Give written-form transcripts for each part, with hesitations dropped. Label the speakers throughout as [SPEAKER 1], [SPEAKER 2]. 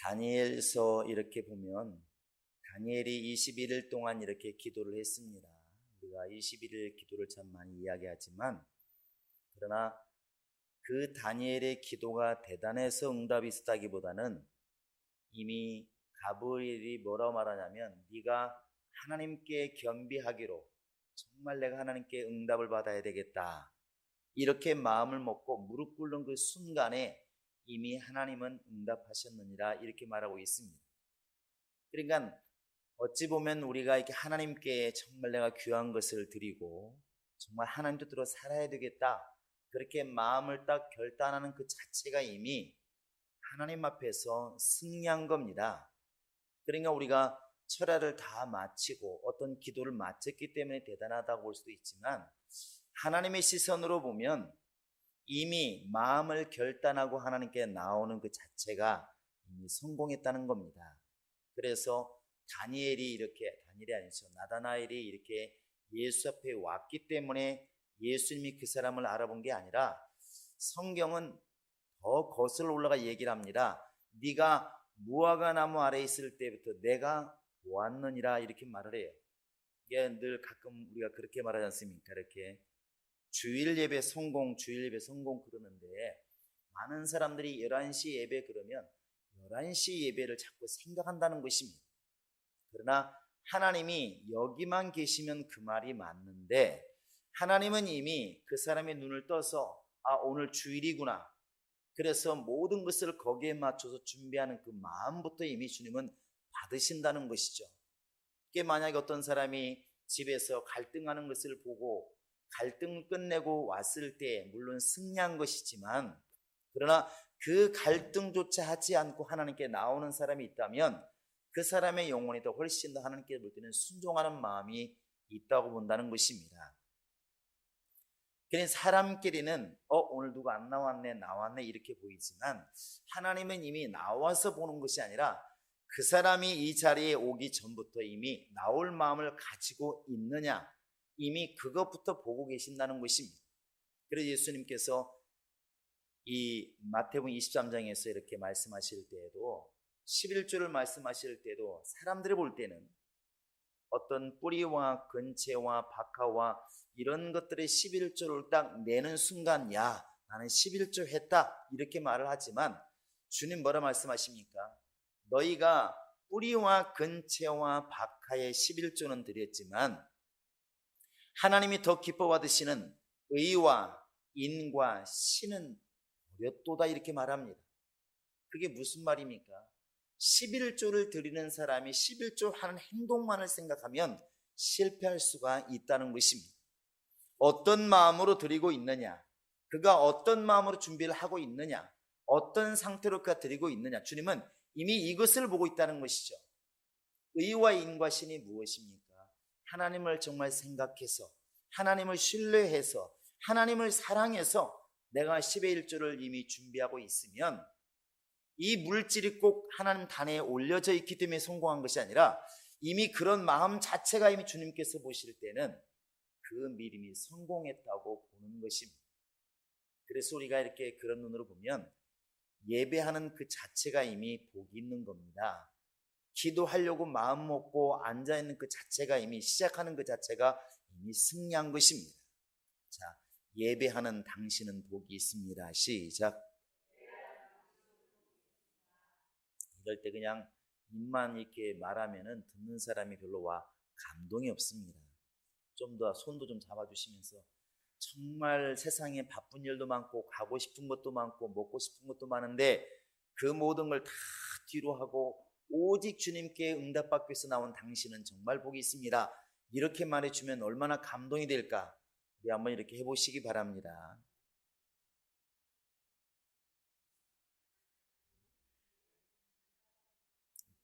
[SPEAKER 1] 다니엘서 이렇게 보면 다니엘이 21일 동안 이렇게 기도를 했습니다. 우리가 21일 기도를 참 많이 이야기하지만 그러나 그 다니엘의 기도가 대단해서 응답이 있었다기보다는 이미 가브리엘이 뭐라고 말하냐면 네가 하나님께 겸비하기로 정말 내가 하나님께 응답을 받아야 되겠다 이렇게 마음을 먹고 무릎 꿇는 그 순간에 이미 하나님은 응답하셨느니라 이렇게 말하고 있습니다. 그러니까 어찌 보면 우리가 이렇게 하나님께 정말 내가 귀한 것을 드리고 정말 하나님 뜻대로 살아야 되겠다 그렇게 마음을 딱 결단하는 그 자체가 이미 하나님 앞에서 승리한 겁니다. 그러니까 우리가 철야를 다 마치고 어떤 기도를 마쳤기 때문에 대단하다고 볼 수도 있지만 하나님의 시선으로 보면 이미 마음을 결단하고 하나님께 나오는 그 자체가 이미 성공했다는 겁니다. 그래서 다니엘이 아니죠. 나다나엘이 이렇게 예수 앞에 왔기 때문에 예수님이 그 사람을 알아본 게 아니라 성경은 더 거슬러 올라가 얘기를 합니다. 네가 무화과 나무 아래에 있을 때부터 내가 보았느니라 이렇게 말을 해요. 이게 늘 가끔 우리가 그렇게 말하지 않습니까? 이렇게 주일 예배 성공 그러는데 많은 사람들이 11시 예배 그러면 11시 예배를 자꾸 생각한다는 것입니다. 그러나 하나님이 여기만 계시면 그 말이 맞는데 하나님은 이미 그 사람의 눈을 떠서 오늘 주일이구나. 그래서 모든 것을 거기에 맞춰서 준비하는 그 마음부터 이미 주님은 받으신다는 것이죠. 그게 만약에 어떤 사람이 집에서 갈등하는 것을 보고 갈등을 끝내고 왔을 때 물론 승리한 것이지만 그러나 그 갈등조차 하지 않고 하나님께 나오는 사람이 있다면 그 사람의 영혼이 더 훨씬 더 하나님께 볼 때는 순종하는 마음이 있다고 본다는 것입니다. 그러니 사람끼리는 오늘 누가 안 나왔네 나왔네 이렇게 보이지만 하나님은 이미 나와서 보는 것이 아니라 그 사람이 이 자리에 오기 전부터 이미 나올 마음을 가지고 있느냐 이미 그것부터 보고 계신다는 것입니다. 그래서 예수님께서 이 마태복음 23장에서 이렇게 말씀하실 때에도 11조를 말씀하실 때도 사람들이 볼 때는 어떤 뿌리와 근체와 박하와 이런 것들의 11조를 딱 내는 순간 야 나는 11조 했다 이렇게 말을 하지만 주님 뭐라 말씀하십니까? 너희가 뿌리와 근체와 박하의 11조는 드렸지만 하나님이 더 기뻐 받으시는 의와 인과 신은 버렸도다 이렇게 말합니다. 그게 무슨 말입니까? 11조를 드리는 사람이 11조 하는 행동만을 생각하면 실패할 수가 있다는 것입니다. 어떤 마음으로 드리고 있느냐, 그가 어떤 마음으로 준비를 하고 있느냐, 어떤 상태로 그가 드리고 있느냐, 주님은 이미 이것을 보고 있다는 것이죠. 의와 인과 신이 무엇입니까? 하나님을 정말 생각해서 하나님을 신뢰해서 하나님을 사랑해서 내가 10의 1조를 이미 준비하고 있으면 이 물질이 꼭 하나님 단에 올려져 있기 때문에 성공한 것이 아니라 이미 그런 마음 자체가 이미 주님께서 보실 때는 그 믿음이 성공했다고 보는 것입니다. 그래서 우리가 이렇게 그런 눈으로 보면 예배하는 그 자체가 이미 복이 있는 겁니다. 기도하려고 마음 먹고 앉아있는 그 자체가 이미 시작하는 그 자체가 이미 승리한 것입니다. 자, 예배하는 당신은 복이 있습니다. 시작. 이럴 때 그냥 입만 이렇게 말하면은 듣는 사람이 별로 감동이 없습니다. 좀 더 손도 좀 잡아주시면서 정말 세상에 바쁜 일도 많고 가고 싶은 것도 많고 먹고 싶은 것도 많은데 그 모든 걸 다 뒤로 하고 오직 주님께 응답받기 위해서 나온 당신은 정말 복이 있습니다. 이렇게 말해주면 얼마나 감동이 될까? 우리 한번 이렇게 해보시기 바랍니다.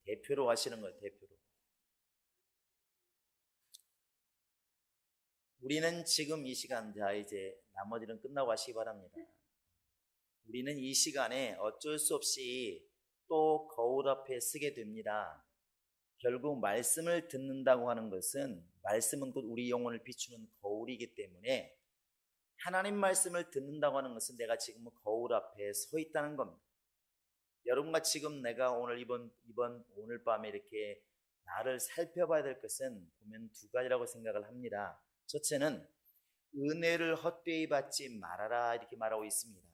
[SPEAKER 1] 대표로 하시는 거예요. 대표로. 우리는 지금 이 시간, 자 이제 나머지는 끝나고 하시기 바랍니다. 우리는 이 시간에 어쩔 수 없이 또 거울 앞에 서게 됩니다. 결국 말씀을 듣는다고 하는 것은 말씀은 곧 우리 영혼을 비추는 거울이기 때문에 하나님 말씀을 듣는다고 하는 것은 내가 지금 거울 앞에 서 있다는 겁니다. 여러분과 지금 내가 오늘 밤에 이렇게 나를 살펴봐야 될 것은 보면 두 가지라고 생각을 합니다. 첫째는 은혜를 헛되이 받지 말아라 이렇게 말하고 있습니다.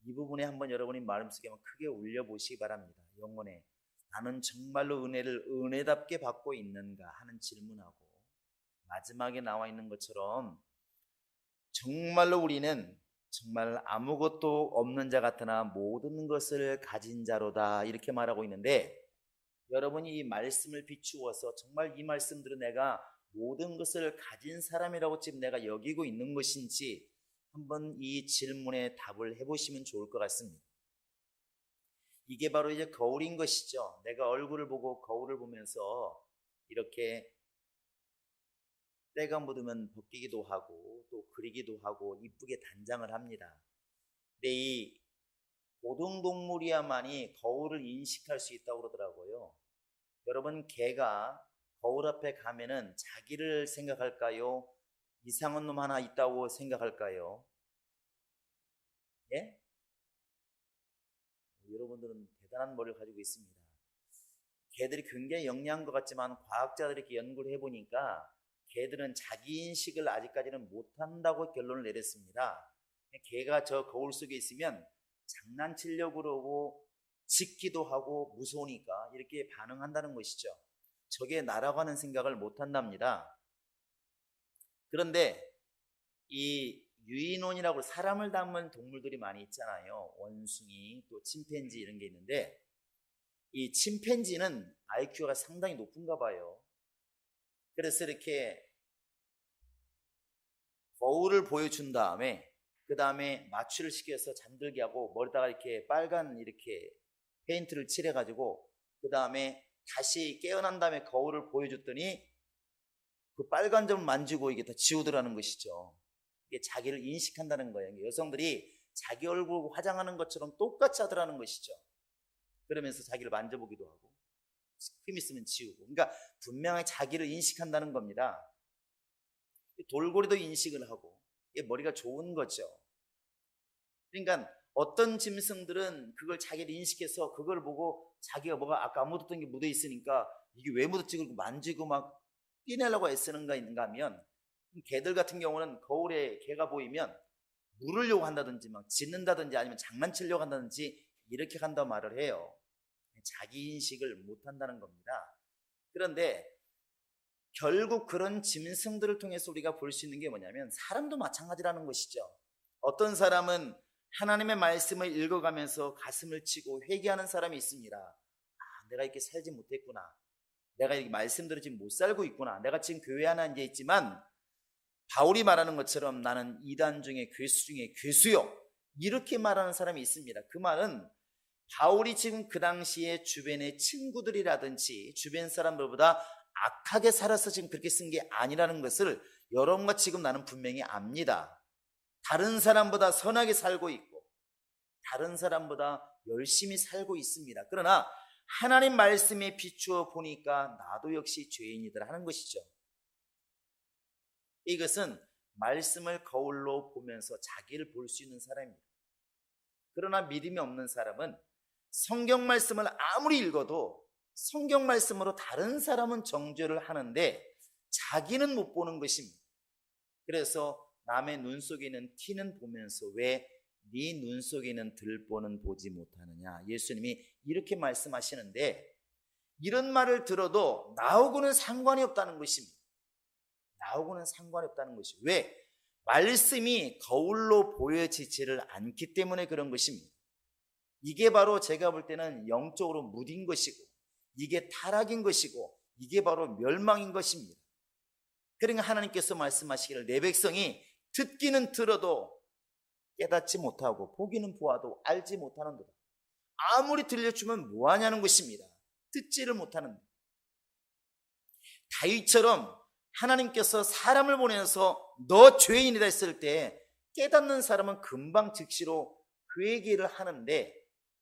[SPEAKER 1] 이 부분에 한번 여러분이 마음속에 크게 울려보시기 바랍니다. 영혼에 나는 정말로 은혜를 은혜답게 받고 있는가 하는 질문하고, 마지막에 나와 있는 것처럼 정말로 우리는 정말 아무것도 없는 자 같으나 모든 것을 가진 자로다 이렇게 말하고 있는데, 여러분이 이 말씀을 비추어서 정말 이 말씀들은 내가 모든 것을 가진 사람이라고 지금 내가 여기고 있는 것인지 한번 이 질문에 답을 해보시면 좋을 것 같습니다. 이게 바로 이제 거울인 것이죠. 내가 얼굴을 보고 거울을 보면서 이렇게 때가 묻으면 벗기기도 하고 또 그리기도 하고 이쁘게 단장을 합니다. 근데 이 고등동물이야만이 거울을 인식할 수 있다고 그러더라고요. 여러분, 개가 거울 앞에 가면은 자기를 생각할까요? 이상한 놈 하나 있다고 생각할까요? 예? 여러분들은 대단한 머리를 가지고 있습니다. 개들이 굉장히 영리한 것 같지만 과학자들이 이렇게 연구를 해보니까 개들은 자기 인식을 아직까지는 못한다고 결론을 내렸습니다. 개가 저 거울 속에 있으면 장난치려고 그러고 짖기도 하고 무서우니까 이렇게 반응한다는 것이죠. 저게 나라고 하는 생각을 못한답니다. 그런데 이 유인원이라고 사람을 닮은 동물들이 많이 있잖아요. 원숭이, 또 침팬지 이런 게 있는데, 이 침팬지는 IQ가 상당히 높은가 봐요. 그래서 이렇게 거울을 보여준 다음에 그 다음에 마취를 시켜서 잠들게 하고 머리다가 이렇게 빨간 이렇게 페인트를 칠해가지고 그 다음에 다시 깨어난 다음에 거울을 보여줬더니 그 빨간 점을 만지고 이게 다 지우더라는 것이죠. 이게 자기를 인식한다는 거예요. 여성들이 자기 얼굴 화장하는 것처럼 똑같이 하더라는 것이죠. 그러면서 자기를 만져보기도 하고 힘 있으면 지우고, 그러니까 분명히 자기를 인식한다는 겁니다. 돌고래도 인식을 하고, 이게 머리가 좋은 거죠. 그러니까 어떤 짐승들은 그걸 자기를 인식해서 그걸 보고 자기가 뭐가 아까 안 묻었던 게 묻어 있으니까 이게 왜 묻었지 그러고 만지고 막 떼내려고 애쓰는가 하면, 개들 같은 경우는 거울에 개가 보이면 물으려고 한다든지 막 짖는다든지 아니면 장난치려고 한다든지 이렇게 한다 말을 해요. 자기 인식을 못한다는 겁니다. 그런데 결국 그런 짐승들을 통해서 우리가 볼 수 있는 게 뭐냐면 사람도 마찬가지라는 것이죠. 어떤 사람은 하나님의 말씀을 읽어가면서 가슴을 치고 회개하는 사람이 있습니다. 아, 내가 이렇게 살지 못했구나. 내가 이렇게 말씀대로 지금 못 살고 있구나. 내가 지금 교회 하나 앉아 있지만 바울이 말하는 것처럼 나는 이단 중에 괴수 중에 괴수요. 이렇게 말하는 사람이 있습니다. 그 말은 바울이 지금 그 당시에 주변의 친구들이라든지 주변 사람들보다 악하게 살아서 지금 그렇게 쓴 게 아니라는 것을 여러분과 지금 나는 분명히 압니다. 다른 사람보다 선하게 살고 있고 다른 사람보다 열심히 살고 있습니다. 그러나 하나님 말씀에 비추어 보니까 나도 역시 죄인이더라 하는 것이죠. 이것은 말씀을 거울로 보면서 자기를 볼 수 있는 사람입니다. 그러나 믿음이 없는 사람은 성경 말씀을 아무리 읽어도 성경 말씀으로 다른 사람은 정죄를 하는데 자기는 못 보는 것입니다. 그래서 남의 눈 속에 있는 티는 보면서 왜 네 눈 속에 있는 들보는 보지 못하느냐, 예수님이 이렇게 말씀하시는데, 이런 말을 들어도 나하고는 상관이 없다는 것입니다. 나하고는 상관이 없다는 것이 왜? 말씀이 거울로 보여지지를 않기 때문에 그런 것입니다. 이게 바로 제가 볼 때는 영적으로 무딘 것이고 이게 타락인 것이고 이게 바로 멸망인 것입니다. 그러니까 하나님께서 말씀하시기를 내 백성이 듣기는 들어도 깨닫지 못하고 보기는 보아도 알지 못하는도다. 아무리 들려주면 뭐하냐는 것입니다. 듣지를 못하는데, 다윗처럼 하나님께서 사람을 보내서 너 죄인이라 했을 때 깨닫는 사람은 금방 즉시로 그 얘기를 하는데,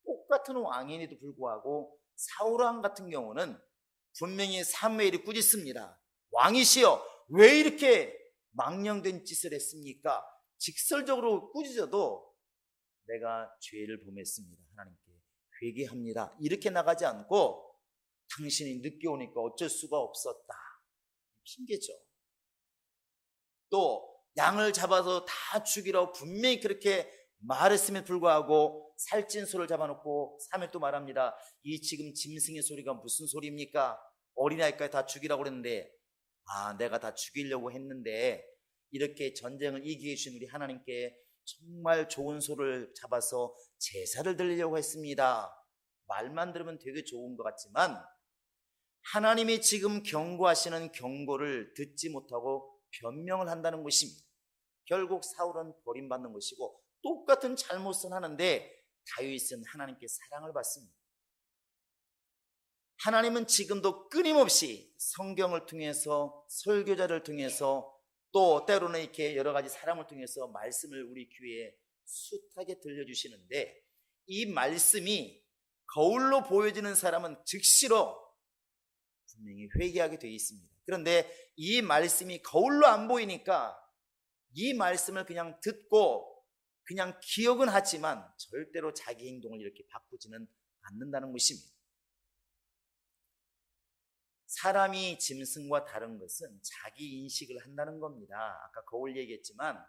[SPEAKER 1] 똑같은 왕인에도 불구하고 사울왕 같은 경우는 분명히 사무엘이 꾸짖습니다. 왕이시여 왜 이렇게 망령된 짓을 했습니까? 직설적으로 꾸짖어도 내가 죄를 범했습니다. 하나님께 회개합니다. 이렇게 나가지 않고 당신이 늦게 오니까 어쩔 수가 없었다. 핑계죠. 또 양을 잡아서 다 죽이라고 분명히 그렇게 말했음에 불구하고 살찐 소를 잡아놓고 3일 또 말합니다. 이 지금 짐승의 소리가 무슨 소리입니까? 어린아이까지 다 죽이라고 그랬는데 내가 다 죽이려고 했는데 이렇게 전쟁을 이기게 해주신 우리 하나님께 정말 좋은 소를 잡아서 제사를 드리려고 했습니다. 말만 들으면 되게 좋은 것 같지만 하나님이 지금 경고하시는 경고를 듣지 못하고 변명을 한다는 것입니다. 결국 사울은 버림받는 것이고 똑같은 잘못은 하는데 다윗은 하나님께 사랑을 받습니다. 하나님은 지금도 끊임없이 성경을 통해서 설교자를 통해서 또 때로는 이렇게 여러 가지 사람을 통해서 말씀을 우리 귀에 숱하게 들려주시는데 이 말씀이 거울로 보여지는 사람은 즉시로 분명히 회개하게 되어 있습니다. 그런데 이 말씀이 거울로 안 보이니까 이 말씀을 그냥 듣고 그냥 기억은 하지만 절대로 자기 행동을 이렇게 바꾸지는 않는다는 것입니다. 사람이 짐승과 다른 것은 자기 인식을 한다는 겁니다. 아까 거울 얘기했지만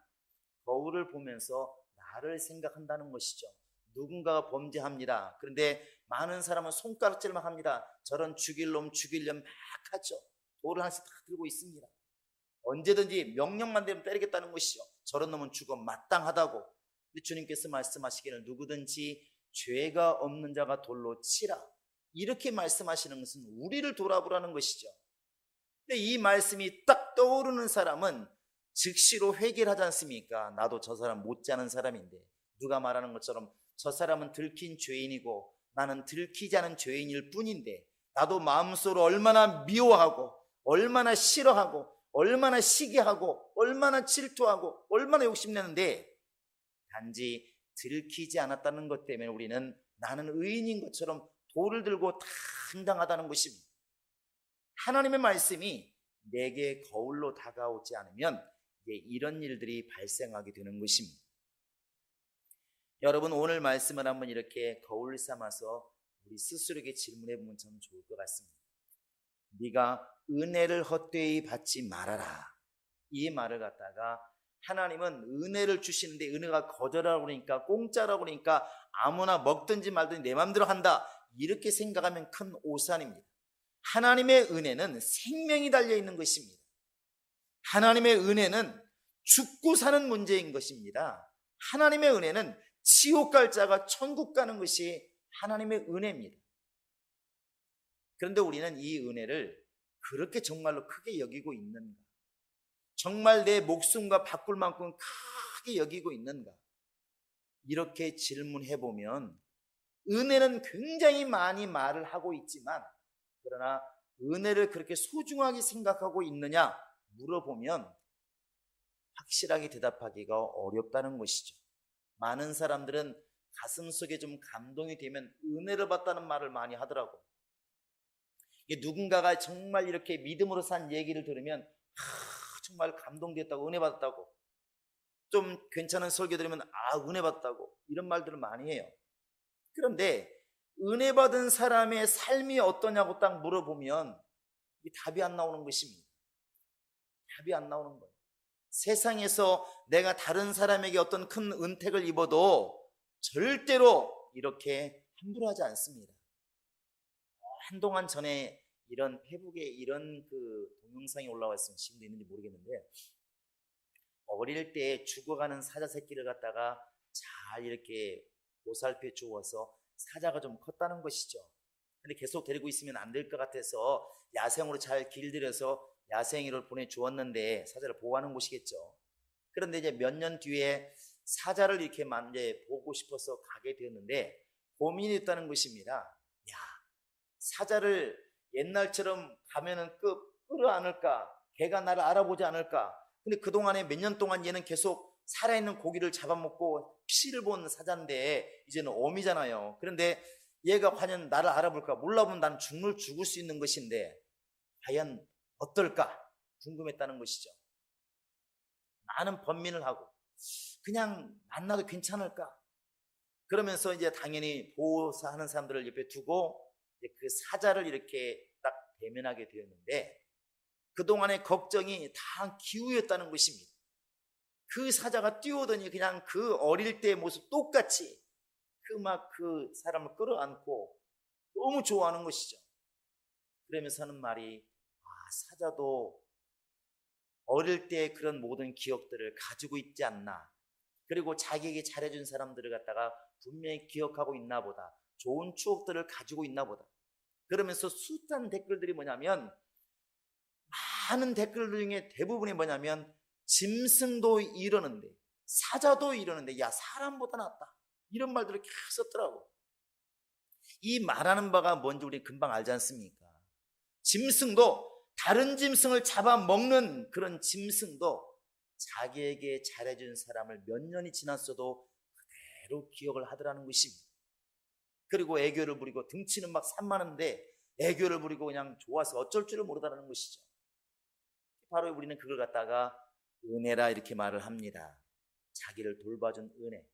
[SPEAKER 1] 거울을 보면서 나를 생각한다는 것이죠. 누군가가 범죄합니다. 그런데 많은 사람은 손가락질만 합니다. 저런 죽일 놈 막 하죠. 돌을 하나씩 다 들고 있습니다. 언제든지 명령만 되면 때리겠다는 것이죠. 저런 놈은 죽어 마땅하다고. 근데 주님께서 말씀하시기를 누구든지 죄가 없는 자가 돌로 치라. 이렇게 말씀하시는 것은 우리를 돌아보라는 것이죠. 근데 이 말씀이 딱 떠오르는 사람은 즉시로 회개를 하지 않습니까? 나도 저 사람 못지않은 사람인데 누가 말하는 것처럼 저 사람은 들킨 죄인이고 나는 들키지 않은 죄인일 뿐인데 나도 마음속으로 얼마나 미워하고 얼마나 싫어하고 얼마나 시기하고 얼마나 질투하고 얼마나 욕심내는데 단지 들키지 않았다는 것 때문에 우리는 나는 의인인 것처럼 돌을 들고 당당하다는 것입니다. 하나님의 말씀이 내게 거울로 다가오지 않으면 이런 일들이 발생하게 되는 것입니다. 여러분 오늘 말씀을 한번 이렇게 거울 삼아서 우리 스스로에게 질문해 보면 참 좋을 것 같습니다. 네가 은혜를 헛되이 받지 말아라. 이 말을 갖다가 하나님은 은혜를 주시는데 은혜가 거절하라고 그러니까 공짜라고 그러니까 아무나 먹든지 말든지 내 마음대로 한다. 이렇게 생각하면 큰 오산입니다. 하나님의 은혜는 생명이 달려있는 것입니다. 하나님의 은혜는 죽고 사는 문제인 것입니다. 하나님의 은혜는 지옥 갈 자가 천국 가는 것이 하나님의 은혜입니다. 그런데 우리는 이 은혜를 그렇게 정말로 크게 여기고 있는가? 정말 내 목숨과 바꿀 만큼 크게 여기고 있는가? 이렇게 질문해 보면 은혜는 굉장히 많이 말을 하고 있지만 그러나 은혜를 그렇게 소중하게 생각하고 있느냐 물어보면 확실하게 대답하기가 어렵다는 것이죠. 많은 사람들은 가슴속에 좀 감동이 되면 은혜를 받다는 말을 많이 하더라고요. 누군가가 정말 이렇게 믿음으로 산 얘기를 들으면 정말 감동됐다고 은혜 받았다고 좀 괜찮은 설교 들으면 은혜 받았다고 이런 말들을 많이 해요. 그런데 은혜 받은 사람의 삶이 어떠냐고 딱 물어보면 답이 안 나오는 것입니다. 답이 안 나오는 거예요. 세상에서 내가 다른 사람에게 어떤 큰 은택을 입어도 절대로 이렇게 함부로 하지 않습니다. 한동안 전에 이런 페북에 이런 동영상이 올라왔으면 지금도 있는지 모르겠는데 어릴 때 죽어가는 사자 새끼를 갖다가 잘 이렇게 보살펴 주어서 사자가 좀 컸다는 것이죠. 근데 계속 데리고 있으면 안 될 것 같아서 야생으로 잘 길들여서 야생으로 보내주었는데 사자를 보호하는 곳이겠죠. 그런데 이제 몇 년 뒤에 사자를 이렇게 이제 보고 싶어서 가게 되었는데 고민이 있다는 것입니다. 사자를 옛날처럼 가면은 끌어안을까? 걔가 나를 알아보지 않을까? 근데 그동안에 몇 년 동안 얘는 계속 살아있는 고기를 잡아먹고 피를 본 사자인데 이제는 어미잖아요. 그런데 얘가 과연 나를 알아볼까? 몰라보면 난 죽을 수 있는 것인데 과연 어떨까? 궁금했다는 것이죠. 많은 번민을 하고 그냥 만나도 괜찮을까? 그러면서 이제 당연히 보호하는 사람들을 옆에 두고 그 사자를 이렇게 딱 대면하게 되었는데, 그동안의 걱정이 다 기우였다는 것입니다. 그 사자가 뛰어오더니 그냥 그 어릴 때의 모습 똑같이 그 사람을 끌어안고 너무 좋아하는 것이죠. 그러면서 하는 말이, 사자도 어릴 때 그런 모든 기억들을 가지고 있지 않나, 그리고 자기에게 잘해준 사람들을 갖다가 분명히 기억하고 있나 보다, 좋은 추억들을 가지고 있나 보다. 그러면서 숱한 댓글들이 뭐냐면, 많은 댓글 중에 대부분이 뭐냐면, 짐승도 이러는데, 사자도 이러는데 야 사람보다 낫다, 이런 말들을 계속 썼더라고. 이 말하는 바가 뭔지 우리 금방 알지 않습니까? 짐승도, 다른 짐승을 잡아먹는 그런 짐승도 자기에게 잘해준 사람을 몇 년이 지났어도 그대로 기억을 하더라는 것입니다. 그리고 애교를 부리고, 등치는 막 산만한데 애교를 부리고 그냥 좋아서 어쩔 줄을 모르다는 것이죠. 바로 우리는 그걸 갖다가 은혜라 이렇게 말을 합니다. 자기를 돌봐준 은혜.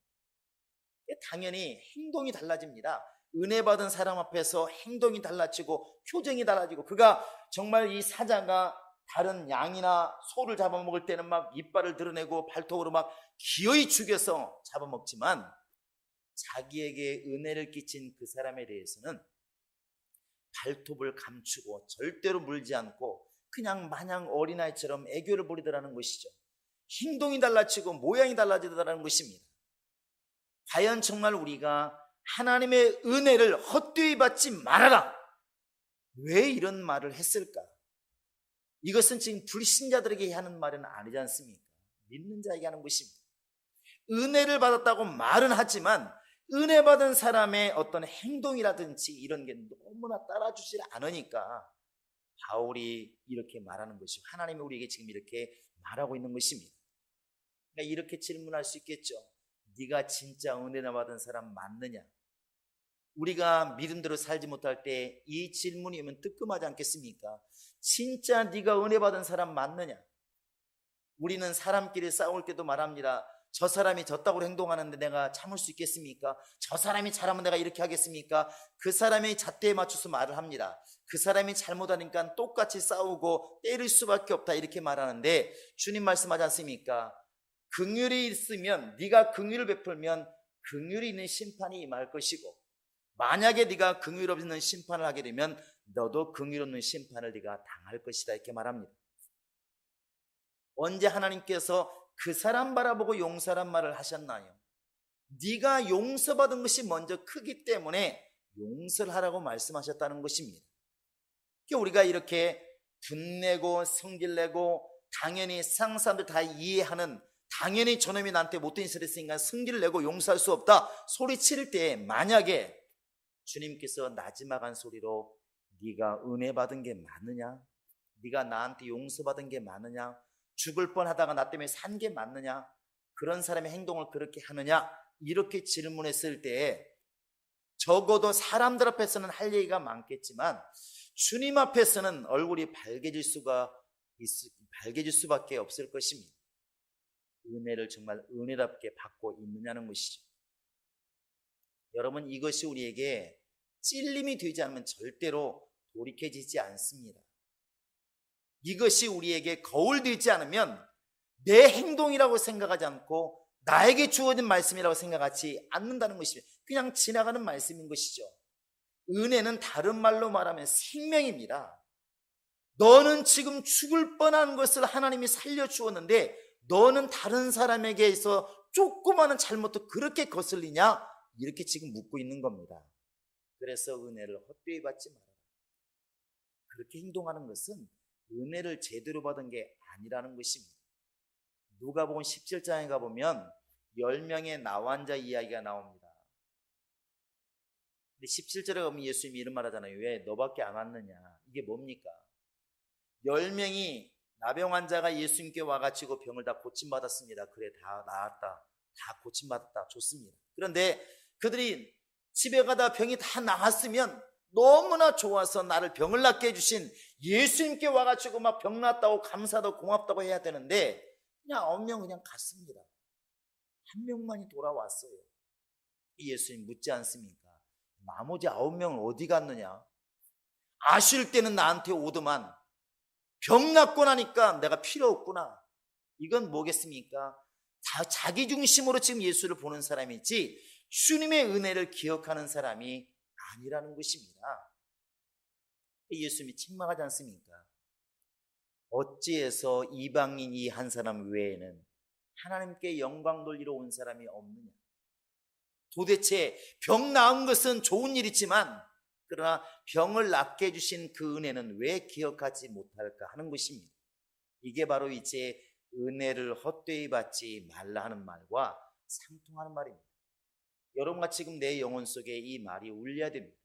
[SPEAKER 1] 당연히 행동이 달라집니다. 은혜 받은 사람 앞에서 행동이 달라지고 표정이 달라지고, 그가 정말 이 사자가 다른 양이나 소를 잡아먹을 때는 막 이빨을 드러내고 발톱으로 막 기어이 죽여서 잡아먹지만, 자기에게 은혜를 끼친 그 사람에 대해서는 발톱을 감추고 절대로 물지 않고 그냥 마냥 어린아이처럼 애교를 부리더라는 것이죠. 행동이 달라지고 모양이 달라지더라는 것입니다. 과연 정말 우리가 하나님의 은혜를 헛되이 받지 말아라, 왜 이런 말을 했을까? 이것은 지금 불신자들에게 하는 말은 아니지 않습니까? 믿는 자에게 하는 것입니다. 은혜를 받았다고 말은 하지만 은혜 받은 사람의 어떤 행동이라든지 이런 게 너무나 따라주질 않으니까 바울이 이렇게 말하는 것이고, 하나님이 우리에게 지금 이렇게 말하고 있는 것입니다. 그러니까 이렇게 질문할 수 있겠죠. 네가 진짜 은혜 받은 사람 맞느냐? 우리가 믿음대로 살지 못할 때 이 질문이 오면 뜨끔하지 않겠습니까? 진짜 네가 은혜 받은 사람 맞느냐? 우리는 사람끼리 싸울 때도 말합니다. 저 사람이 졌다고 행동하는데 내가 참을 수 있겠습니까? 저 사람이 잘하면 내가 이렇게 하겠습니까? 그 사람의 잣대에 맞춰서 말을 합니다. 그 사람이 잘못하니까 똑같이 싸우고 때릴 수밖에 없다, 이렇게 말하는데, 주님 말씀하지 않습니까? 긍휼이 있으면, 네가 긍휼을 베풀면 긍휼이 있는 심판이 임할 것이고, 만약에 네가 긍휼 없는 심판을 하게 되면 너도 긍휼 없는 심판을 네가 당할 것이다, 이렇게 말합니다. 언제 하나님께서 그 사람 바라보고 용서란 말을 하셨나요? 네가 용서받은 것이 먼저 크기 때문에 용서를 하라고 말씀하셨다는 것입니다. 우리가 이렇게 분내고 성질내고, 당연히 세상 사람들 다 이해하는, 당연히 저놈이 나한테 못된 짓을 했으니까 승기를 내고 용서할 수 없다 소리칠 때, 만약에 주님께서 나지막한 소리로 네가 은혜 받은 게 맞느냐? 네가 나한테 용서받은 게 맞느냐? 죽을 뻔하다가 나 때문에 산 게 맞느냐? 그런 사람의 행동을 그렇게 하느냐? 이렇게 질문했을 때 적어도 사람들 앞에서는 할 얘기가 많겠지만 주님 앞에서는 얼굴이 밝아질 수밖에 없을 것입니다. 은혜를 정말 은혜답게 받고 있느냐는 것이죠. 여러분, 이것이 우리에게 찔림이 되지 않으면 절대로 돌이켜지지 않습니다. 이것이 우리에게 거울되지 않으면 내 행동이라고 생각하지 않고 나에게 주어진 말씀이라고 생각하지 않는다는 것입니다. 그냥 지나가는 말씀인 것이죠. 은혜는 다른 말로 말하면 생명입니다. 너는 지금 죽을 뻔한 것을 하나님이 살려주었는데 너는 다른 사람에게서 조그마한 잘못도 그렇게 거슬리냐? 이렇게 지금 묻고 있는 겁니다. 그래서 은혜를 헛되이 받지 말아라. 그렇게 행동하는 것은 은혜를 제대로 받은 게 아니라는 것입니다. 누가복음 17장에 가보면 10명의 나환자 이야기가 나옵니다. 근데 17절에 가면 예수님이 이런 말 하잖아요. 왜 너밖에 안 왔느냐? 이게 뭡니까? 10명이 나병 환자가 예수님께 와가지고 병을 다 고침받았습니다. 그래, 다 나았다, 다 고침받았다, 좋습니다. 그런데 그들이 집에 가다 병이 다 나았으면 너무나 좋아서 나를 병을 낫게 해주신 예수님께 와가지고 막 병 낫다고 감사하다고 고맙다고 해야 되는데 그냥 9명 그냥 갔습니다. 한 명만이 돌아왔어요. 예수님 묻지 않습니까? 나머지 9명은 어디 갔느냐? 아쉴 때는 나한테 오더만 병 낫고 나니까 내가 필요 없구나. 이건 뭐겠습니까? 자기 중심으로 지금 예수를 보는 사람이지 주님의 은혜를 기억하는 사람이 아니라는 것입니다. 예수님이 책망하지 않습니까? 어찌해서 이방인 이 한 사람 외에는 하나님께 영광 돌리러 온 사람이 없느냐? 도대체 병 나은 것은 좋은 일이지만 그러나 병을 낫게 해주신 그 은혜는 왜 기억하지 못할까 하는 것입니다. 이게 바로 이제 은혜를 헛되이 받지 말라 하는 말과 상통하는 말입니다. 여러분과 지금 내 영혼 속에 이 말이 울려야 됩니다.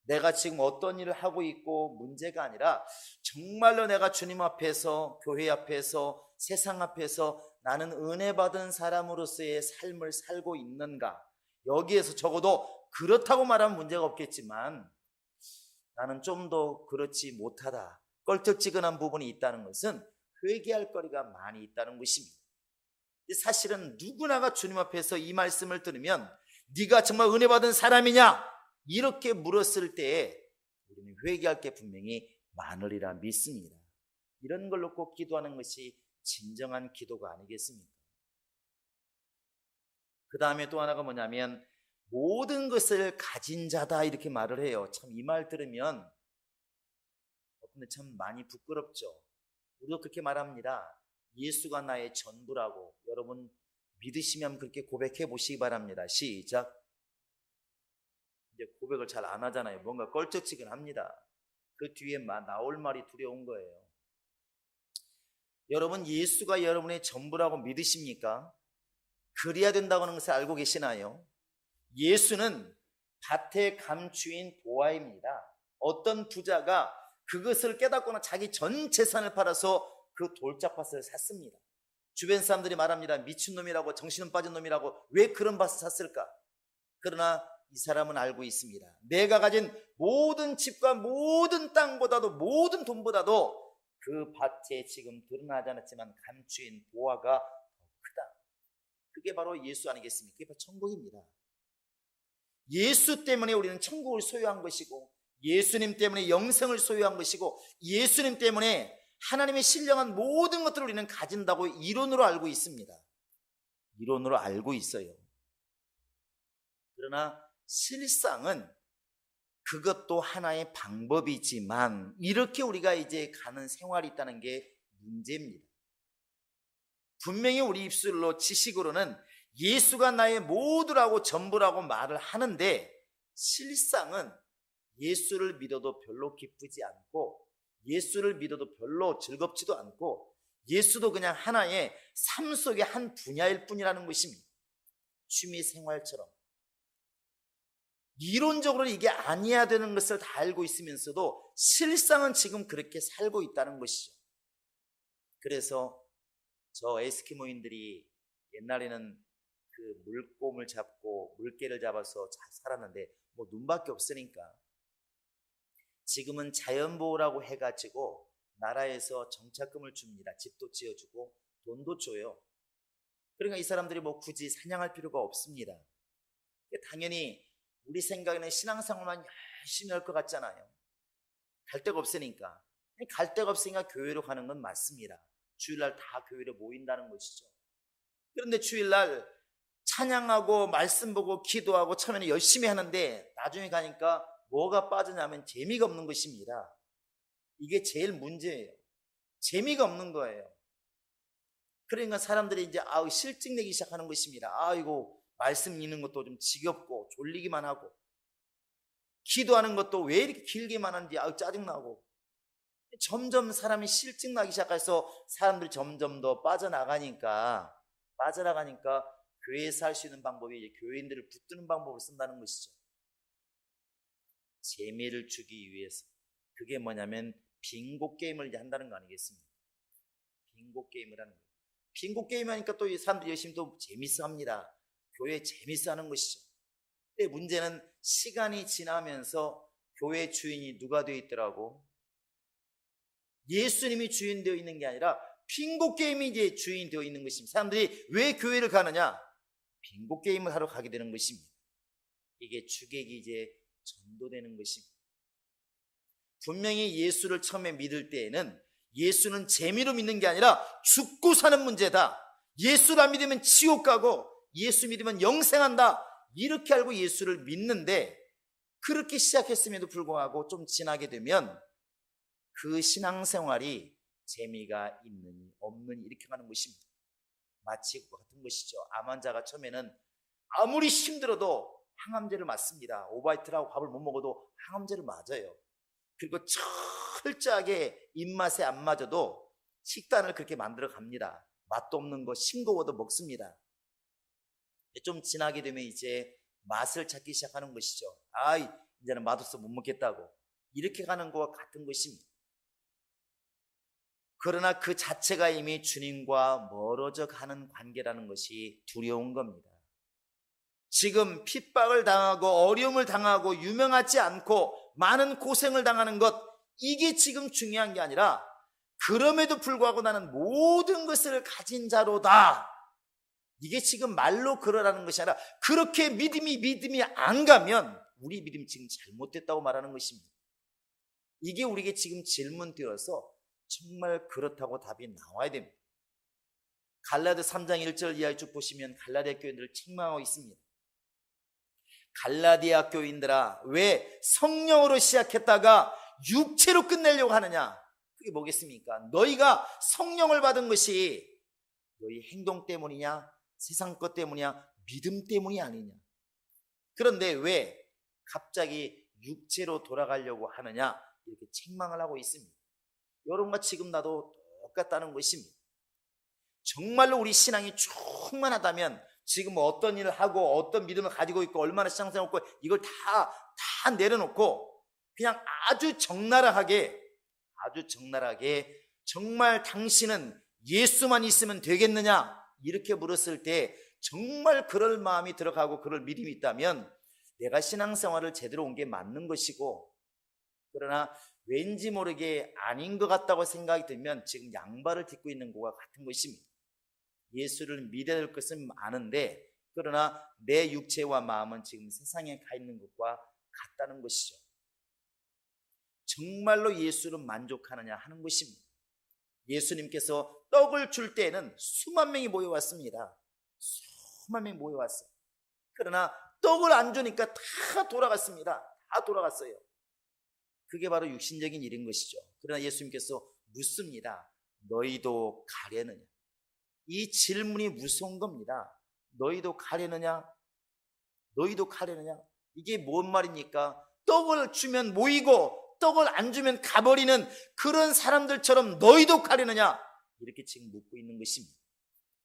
[SPEAKER 1] 내가 지금 어떤 일을 하고 있고 문제가 아니라 정말로 내가 주님 앞에서, 교회 앞에서, 세상 앞에서 나는 은혜 받은 사람으로서의 삶을 살고 있는가? 여기에서 적어도 그렇다고 말하면 문제가 없겠지만 나는 좀 더 그렇지 못하다, 껄쩍지근한 부분이 있다는 것은 회개할 거리가 많이 있다는 것입니다. 사실은 누구나가 주님 앞에서 이 말씀을 들으면 네가 정말 은혜 받은 사람이냐? 이렇게 물었을 때에 우리는 회개할 게 분명히 많으리라 믿습니다. 이런 걸 놓고 기도하는 것이 진정한 기도가 아니겠습니까? 그 다음에 또 하나가 뭐냐면 모든 것을 가진 자다 이렇게 말을 해요. 참 이 말 들으면 근데 참 많이 부끄럽죠. 우리도 그렇게 말합니다. 예수가 나의 전부라고. 여러분 믿으시면 그렇게 고백해 보시기 바랍니다. 시작. 이제 고백을 잘 안 하잖아요. 뭔가 껄쩍지근합니다. 그 뒤에 나올 말이 두려운 거예요. 여러분 예수가 여러분의 전부라고 믿으십니까? 그래야 된다고 하는 것을 알고 계시나요? 예수는 밭의 감추인 보화입니다. 어떤 부자가 그것을 깨닫고는 자기 전 재산을 팔아서 그 돌짝밭을 샀습니다. 주변 사람들이 말합니다. 미친놈이라고, 정신은 빠진 놈이라고. 왜 그런 밭을 샀을까? 그러나 이 사람은 알고 있습니다. 내가 가진 모든 집과 모든 땅보다도, 모든 돈보다도 그 밭에 지금 드러나지 않았지만 감추인 보화가 더 크다. 그게 바로 예수 아니겠습니까? 그게 바로 천국입니다. 예수 때문에 우리는 천국을 소유한 것이고, 예수님 때문에 영생을 소유한 것이고, 예수님 때문에 하나님의 신령한 모든 것들을 우리는 가진다고 이론으로 알고 있습니다. 이론으로 알고 있어요. 그러나 실상은 그것도 하나의 방법이지만 이렇게 우리가 이제 가는 생활이 있다는 게 문제입니다. 분명히 우리 입술로 지식으로는 예수가 나의 모두라고 전부라고 말을 하는데 실상은 예수를 믿어도 별로 기쁘지 않고 예수를 믿어도 별로 즐겁지도 않고 예수도 그냥 하나의 삶 속의 한 분야일 뿐이라는 것입니다. 취미생활처럼. 이론적으로 이게 아니어야 되는 것을 다 알고 있으면서도 실상은 지금 그렇게 살고 있다는 것이죠. 그래서 저 에스키모인들이 옛날에는 그 물곰을 잡고 물개를 잡아서 잘 살았는데 뭐 눈밖에 없으니까 지금은 자연보호라고 해가지고 나라에서 정착금을 줍니다. 집도 지어주고 돈도 줘요. 그러니까 이 사람들이 뭐 굳이 사냥할 필요가 없습니다. 당연히 우리 생각에는 신앙생활만 열심히 할 것 같잖아요. 갈 데가 없으니까. 갈 데가 없으니까 교회로 가는 건 맞습니다. 주일날 다 교회로 모인다는 것이죠. 그런데 주일날 찬양하고 말씀 보고 기도하고 처음에는 열심히 하는데 나중에 가니까 뭐가 빠지냐면 재미가 없는 것입니다. 이게 제일 문제예요. 재미가 없는 거예요. 그러니까 사람들이 이제 실증 내기 시작하는 것입니다. 아이고 말씀 읽는 것도 좀 지겹고 졸리기만 하고 기도하는 것도 왜 이렇게 길게만 하는지 짜증나고 점점 사람이 실증 나기 시작해서 사람들이 점점 더 빠져나가니까 교회에서 할 수 있는 방법이 이제 교인들을 붙드는 방법을 쓴다는 것이죠. 재미를 주기 위해서. 그게 뭐냐면 빙고 게임을 이제 한다는 거 아니겠습니까? 빙고 게임을 하는 거예요. 빙고 게임 하니까 또 이 사람들이 열심히 또 재밌어 합니다. 교회 재밌어 하는 것이죠. 근데 문제는 시간이 지나면서 교회 주인이 누가 되어 있더라고? 예수님이 주인 되어 있는 게 아니라 빙고 게임이 이제 주인 되어 있는 것입니다. 사람들이 왜 교회를 가느냐? 빙고 게임을 하러 가게 되는 것입니다. 이게 주객이 이제 전도되는 것입니다. 분명히 예수를 처음에 믿을 때에는 예수는 재미로 믿는 게 아니라 죽고 사는 문제다. 예수를 안 믿으면 지옥 가고 예수 믿으면 영생한다. 이렇게 알고 예수를 믿는데, 그렇게 시작했음에도 불구하고 좀 지나게 되면 그 신앙생활이 재미가 있느니 없느니 이렇게 가는 것입니다. 마치 그와 같은 것이죠. 암 환자가 처음에는 아무리 힘들어도 항암제를 맞습니다. 오바이트라고 밥을 못 먹어도 항암제를 맞아요. 그리고 철저하게 입맛에 안 맞아도 식단을 그렇게 만들어 갑니다. 맛도 없는 거 싱거워도 먹습니다. 좀 지나게 되면 이제 맛을 찾기 시작하는 것이죠. 이제는 맛없어 못 먹겠다고, 이렇게 가는 것과 같은 것입니다. 그러나 그 자체가 이미 주님과 멀어져 가는 관계라는 것이 두려운 겁니다. 지금 핍박을 당하고 어려움을 당하고 유명하지 않고 많은 고생을 당하는 것, 이게 지금 중요한 게 아니라 그럼에도 불구하고 나는 모든 것을 가진 자로다, 이게 지금 말로 그러라는 것이 아니라 그렇게 믿음이 안 가면 우리 믿음이 지금 잘못됐다고 말하는 것입니다. 이게 우리에게 지금 질문되어서 정말 그렇다고 답이 나와야 됩니다. 갈라디 3장 1절 이하에 쭉 보시면 갈라디아 교인들을 책망하고 있습니다. 갈라디아 교인들아, 왜 성령으로 시작했다가 육체로 끝내려고 하느냐? 그게 뭐겠습니까? 너희가 성령을 받은 것이 너희 행동 때문이냐, 세상 것 때문이냐, 믿음 때문이 아니냐? 그런데 왜 갑자기 육체로 돌아가려고 하느냐? 이렇게 책망을 하고 있습니다. 여러분과 지금 나도 똑같다는 것입니다. 정말로 우리 신앙이 충만하다면 지금 어떤 일을 하고 어떤 믿음을 가지고 있고 얼마나 신앙생활을 하고 이걸 다 내려놓고 그냥 아주 적나라하게 정말 당신은 예수만 있으면 되겠느냐 이렇게 물었을 때 정말 그럴 마음이 들어가고 그럴 믿음이 있다면 내가 신앙생활을 제대로 온 게 맞는 것이고, 그러나 왠지 모르게 아닌 것 같다고 생각이 들면 지금 양발을 딛고 있는 것과 같은 것입니다. 예수를 믿어야 될 것은 아는데 그러나 내 육체와 마음은 지금 세상에 가 있는 것과 같다는 것이죠. 정말로 예수를 만족하느냐 하는 것입니다. 예수님께서 떡을 줄 때에는 수만 명이 모여왔습니다. 수만 명이 모여왔어요. 그러나 떡을 안 주니까 다 돌아갔습니다. 다 돌아갔어요. 그게 바로 육신적인 일인 것이죠. 그러나 예수님께서 묻습니다. 너희도 가려느냐? 이 질문이 무서운 겁니다. 너희도 가려느냐? 너희도 가려느냐? 이게 뭔 말입니까? 떡을 주면 모이고 떡을 안 주면 가버리는 그런 사람들처럼 너희도 가려느냐? 이렇게 지금 묻고 있는 것입니다.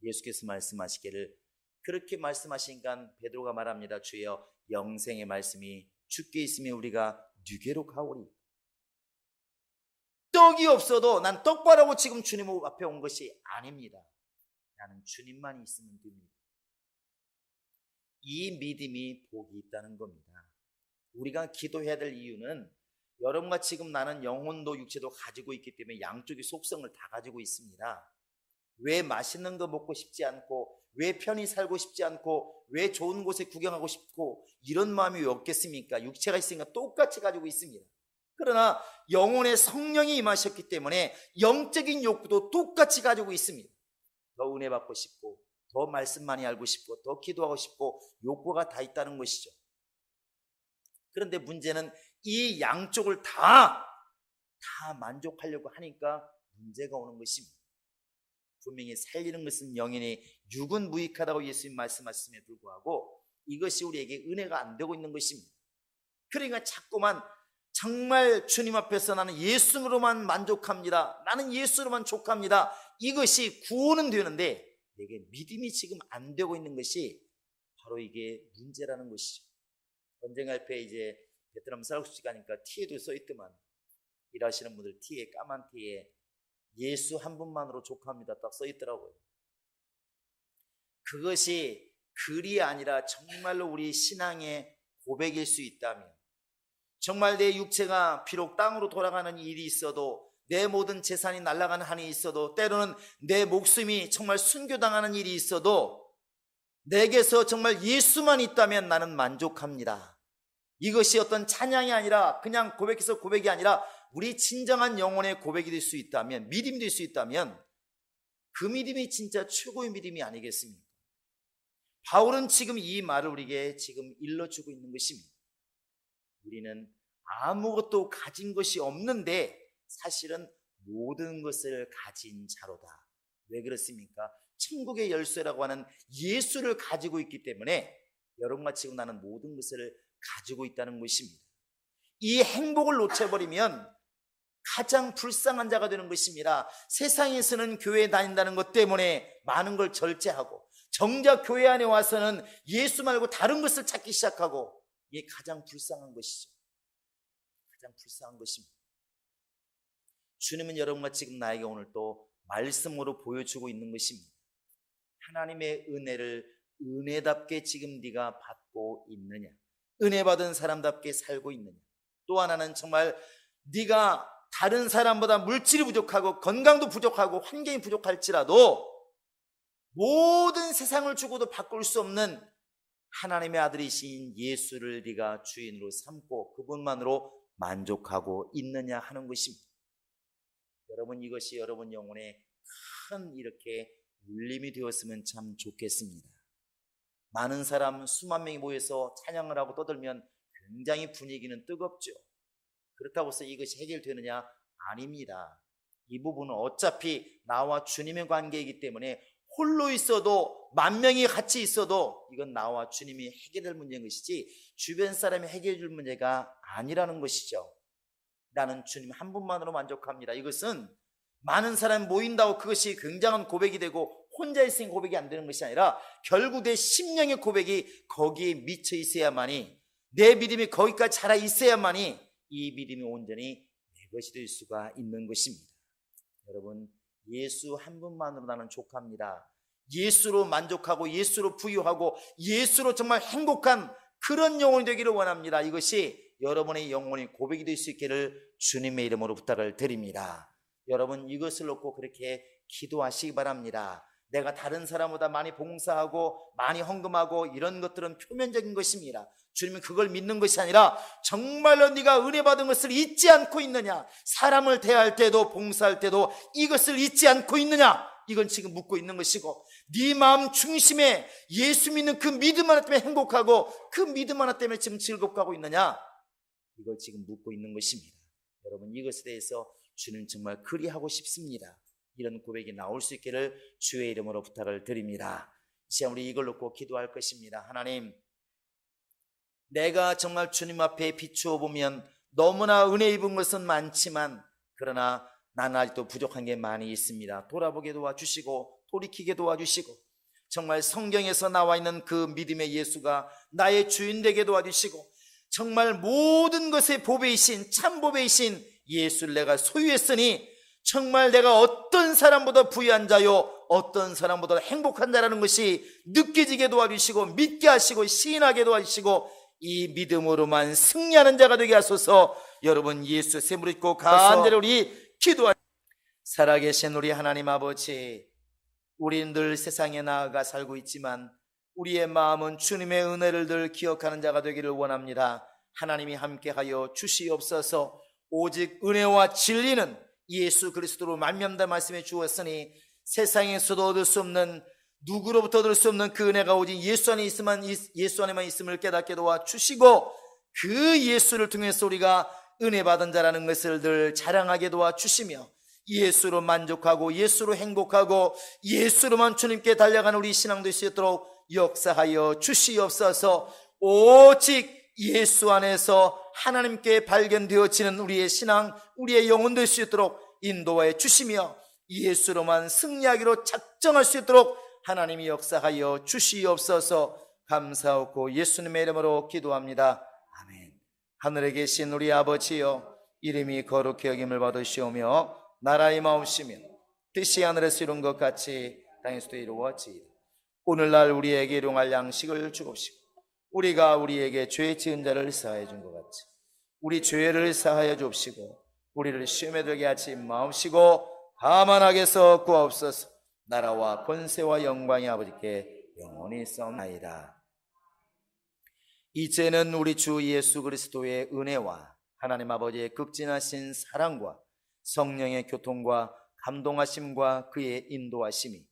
[SPEAKER 1] 예수께서 말씀하시기를, 그렇게 말씀하시니까 베드로가 말합니다. 주여, 영생의 말씀이 주께 있으면 우리가 누게로 가오리. 떡이 없어도 난 떡바라고 지금 주님 앞에 온 것이 아닙니다. 나는 주님만 있으면 됩니다. 이 믿음이 복이 있다는 겁니다. 우리가 기도해야 될 이유는 여러분과 지금 나는 영혼도 육체도 가지고 있기 때문에 양쪽의 속성을 다 가지고 있습니다. 왜 맛있는 거 먹고 싶지 않고, 왜 편히 살고 싶지 않고, 왜 좋은 곳에 구경하고 싶고, 이런 마음이 왜 없겠습니까? 육체가 있으니까 똑같이 가지고 있습니다. 그러나 영혼의 성령이 임하셨기 때문에 영적인 욕구도 똑같이 가지고 있습니다. 더 은혜 받고 싶고, 더 말씀 많이 알고 싶고, 더 기도하고 싶고, 욕구가 다 있다는 것이죠. 그런데 문제는 이 양쪽을 다 만족하려고 하니까 문제가 오는 것입니다. 분명히 살리는 것은 영이니 육은 무익하다고 예수님 말씀하셨음에 불구하고 이것이 우리에게 은혜가 안 되고 있는 것입니다. 그러니까 자꾸만 정말 주님 앞에서 나는 예수로만 만족합니다, 나는 예수로만 족합니다, 이것이 구원은 되는데 내게 믿음이 지금 안 되고 있는 것이 바로 이게 문제라는 것이죠. 언젠가 옆에 이제 베트남 쌀국수집 가니까 티에도 써있더만, 일하시는 분들 티에, 까만 티에 예수 한 분만으로 족합니다 딱 써있더라고요. 그것이 글이 아니라 정말로 우리 신앙의 고백일 수 있다면, 정말 내 육체가 비록 땅으로 돌아가는 일이 있어도, 내 모든 재산이 날아가는 한이 있어도, 때로는 내 목숨이 정말 순교당하는 일이 있어도 내게서 정말 예수만 있다면 나는 만족합니다. 이것이 어떤 찬양이 아니라 그냥 고백해서 고백이 아니라 우리 진정한 영혼의 고백이 될 수 있다면, 믿음이 될 수 있다면 그 믿음이 진짜 최고의 믿음이 아니겠습니까? 바울은 지금 이 말을 우리에게 지금 일러주고 있는 것입니다. 우리는 아무것도 가진 것이 없는데 사실은 모든 것을 가진 자로다. 왜 그렇습니까? 천국의 열쇠라고 하는 예수를 가지고 있기 때문에 여러분과 지금 나는 모든 것을 가지고 있다는 것입니다. 이 행복을 놓쳐버리면 가장 불쌍한 자가 되는 것입니다. 세상에서는 교회에 다닌다는 것 때문에 많은 걸 절제하고 정작 교회 안에 와서는 예수 말고 다른 것을 찾기 시작하고, 이게 가장 불쌍한 것이죠. 가장 불쌍한 것입니다. 주님은 여러분과 지금 나에게 오늘 또 말씀으로 보여주고 있는 것입니다. 하나님의 은혜를 은혜답게 지금 네가 받고 있느냐, 은혜 받은 사람답게 살고 있느냐. 또 하나는 정말 네가 다른 사람보다 물질이 부족하고 건강도 부족하고 환경이 부족할지라도 모든 세상을 주고도 바꿀 수 없는 하나님의 아들이신 예수를 네가 주인으로 삼고 그분만으로 만족하고 있느냐 하는 것입니다. 여러분, 이것이 여러분 영혼에 큰 이렇게 울림이 되었으면 참 좋겠습니다. 많은 사람, 수만 명이 모여서 찬양을 하고 떠들면 굉장히 분위기는 뜨겁죠. 그렇다고 해서 이것이 해결되느냐? 아닙니다. 이 부분은 어차피 나와 주님의 관계이기 때문에 홀로 있어도, 만 명이 같이 있어도 이건 나와 주님이 해결될 문제인 것이지 주변 사람이 해결해 줄 문제가 아니라는 것이죠. 나는 주님 한 분만으로 만족합니다. 이것은 많은 사람이 모인다고 그것이 굉장한 고백이 되고 혼자 있으니 고백이 안 되는 것이 아니라 결국 내 심령의 고백이 거기에 미쳐 있어야만이, 내 믿음이 거기까지 자라 있어야만이 이 믿음이 온전히 내 것이 될 수가 있는 것입니다. 여러분, 예수 한 분만으로 나는 족합니다. 예수로 만족하고 예수로 부유하고 예수로 정말 행복한 그런 영혼이 되기를 원합니다. 이것이 여러분의 영혼이 고백이 될 수 있기를 주님의 이름으로 부탁을 드립니다. 여러분, 이것을 놓고 그렇게 기도하시기 바랍니다. 내가 다른 사람보다 많이 봉사하고 많이 헌금하고 이런 것들은 표면적인 것입니다. 주님은 그걸 믿는 것이 아니라 정말로 네가 은혜 받은 것을 잊지 않고 있느냐, 사람을 대할 때도 봉사할 때도 이것을 잊지 않고 있느냐, 이건 지금 묻고 있는 것이고, 네 마음 중심에 예수 믿는 그 믿음 하나 때문에 행복하고 그 믿음 하나 때문에 지금 즐겁고 있느냐, 이걸 지금 묻고 있는 것입니다. 여러분, 이것에 대해서 주님 정말 그리하고 싶습니다. 이런 고백이 나올 수 있기를 주의 이름으로 부탁을 드립니다. 이제 우리 이걸 놓고 기도할 것입니다. 하나님, 내가 정말 주님 앞에 비추어 보면 너무나 은혜 입은 것은 많지만 그러나 나는 아직도 부족한 게 많이 있습니다. 돌아보게 도와주시고 돌이키게 도와주시고 정말 성경에서 나와 있는 그 믿음의 예수가 나의 주인 되게 도와주시고 정말 모든 것의 보배이신 참 보배이신 예수를 내가 소유했으니 정말 내가 어떤 사람보다 부유한 자요 어떤 사람보다 행복한 자라는 것이 느껴지게 도와주시고 믿게 하시고 시인하게 도와주시고 이 믿음으로만 승리하는 자가 되게 하소서. 여러분, 예수 세무를 입고 간절히 우리 기도하십시오. 살아계신 우리 하나님 아버지, 우리는 늘 세상에 나아가 살고 있지만 우리의 마음은 주님의 은혜를 늘 기억하는 자가 되기를 원합니다. 하나님이 함께하여 주시옵소서. 오직 은혜와 진리는 예수 그리스도로 만명다 말씀해 주었으니 세상에서도 얻을 수 없는, 누구로부터 얻을 수 없는 그 은혜가 오직 예수 안에만 있음을 깨닫게 도와주시고 그 예수를 통해서 우리가 은혜 받은 자라는 것을 늘 자랑하게 도와주시며 예수로 만족하고 예수로 행복하고 예수로만 주님께 달려가는 우리 신앙 될 수 있도록 역사하여 주시옵소서. 오직 예수 안에서 하나님께 발견되어지는 우리의 신앙, 우리의 영혼 될 수 있도록 인도해 주시며 예수로만 승리하기로 작정할 수 있도록 하나님이 역사하여 주시옵소서. 감사하고 예수님의 이름으로 기도합니다. 아멘. 하늘에 계신 우리 아버지여, 이름이 거룩히 여김을 받으시오며 나라의 마옵시며 뜻이 하늘에서 이룬 것 같이 땅에서도 이루어지이다. 오늘날 우리에게 일용할 양식을 주옵시고 우리가 우리에게 죄 지은 자를 사하여 준 것 같이 우리 죄를 사하여 주옵시고 우리를 시험에 들게 하지 마옵시고 다만 악에서 구하옵소서. 나라와 권세와 영광이 아버지께 영원히 싸움나이다. 이제는 우리 주 예수 그리스도의 은혜와 하나님 아버지의 극진하신 사랑과 성령의 교통과 감동하심과 그의 인도하심이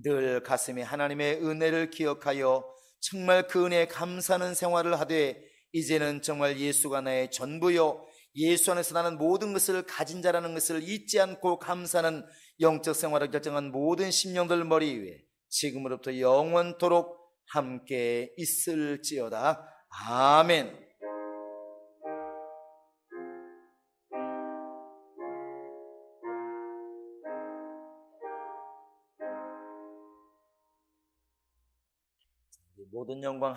[SPEAKER 1] 늘 가슴에 하나님의 은혜를 기억하여 정말 그 은혜에 감사하는 생활을 하되, 이제는 정말 예수가 나의 전부요 예수 안에서 나는 모든 것을 가진 자라는 것을 잊지 않고 감사하는 영적 생활을 결정한 모든 심령들 머리 위에 지금으로부터 영원토록 함께 있을지어다. 아멘. 모든 영광